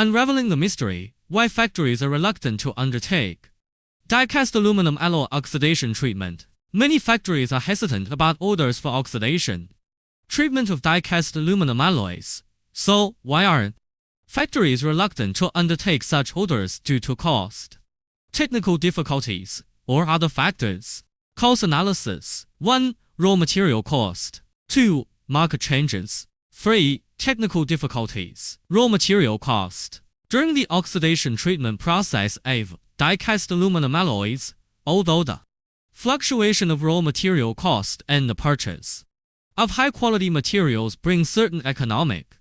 Unraveling the mystery, why factories are reluctant to undertake die-cast aluminum alloy oxidation treatment. Many factories are hesitant about orders for oxidation treatment of die-cast aluminum alloys. So, why are factories reluctant to undertake such orders due to cost, technical difficulties, or other factors? Cost analysis. 1. Raw material cost. 2. Market changes. 3. Technical difficulties. Raw material cost. During the oxidation treatment process of die-cast aluminum alloys, although the fluctuation of raw material cost and the purchase of high-quality materials brings certain economic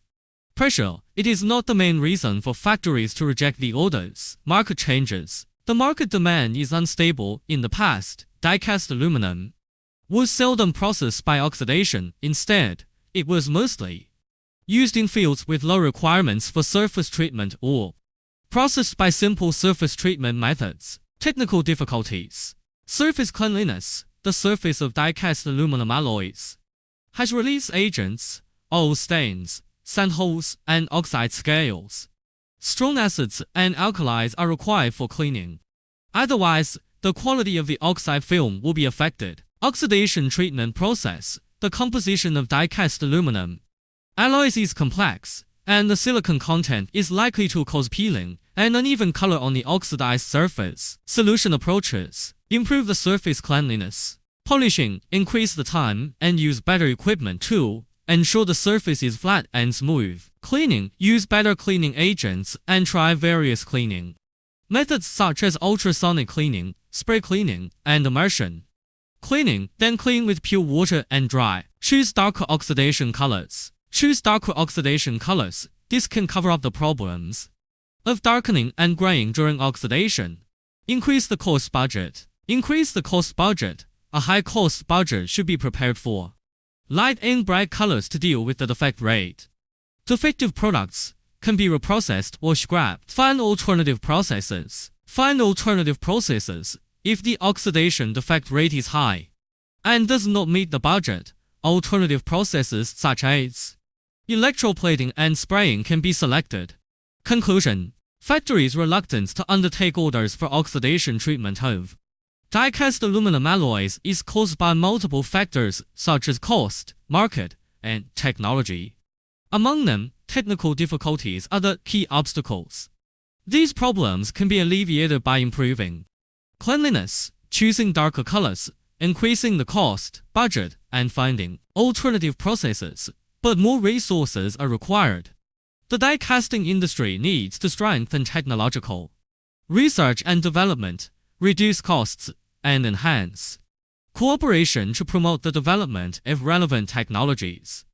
pressure, it is not the main reason for factories to reject the orders. Market changes. The market demand is unstable. In the past, die-cast aluminum was seldom processed by oxidation. Instead, it was mostly used in fields with low requirements for surface treatment or processed by simple surface treatment methods. Technical difficulties. Surface cleanliness. The surface of die-cast aluminum alloys has release agents, oil stains, sand holes, and oxide scales. Strong acids and alkalis are required for cleaning. Otherwise, the quality of the oxide film will be affected. Oxidation treatment process. The composition of die-cast aluminum alloys is complex, and the silicon content is likely to cause peeling and uneven color on the oxidized surface. Solution approaches. Improve the surface cleanliness. Polishing. Increase the time and use better equipment to ensure the surface is flat and smooth. Cleaning. Use better cleaning agents and try various cleaning methods such as ultrasonic cleaning, spray cleaning, and immersion cleaning. Then clean with pure water and dry. Choose darker oxidation colors. Choose darker oxidation colors. This can cover up the problems of darkening and graying during oxidation. Increase the cost budget. Increase the cost budget. A high cost budget should be prepared for light and bright colors to deal with the defect rate. Defective products can be reprocessed or scrapped. Find alternative processes. Find alternative processes. If the oxidation defect rate is high and does not meet the budget, alternative processes such as electroplating and spraying can be selected. Conclusion. Factories' reluctance to undertake orders for oxidation treatment of die-cast aluminum alloys is caused by multiple factors such as cost, market, and technology. Among them, technical difficulties are the key obstacles. These problems can be alleviated by improving cleanliness, choosing darker colors, increasing the cost, budget, and finding alternative processes, but more resources are required. The die-casting industry needs to strengthen technological research and development, reduce costs, and enhance cooperation to promote the development of relevant technologies.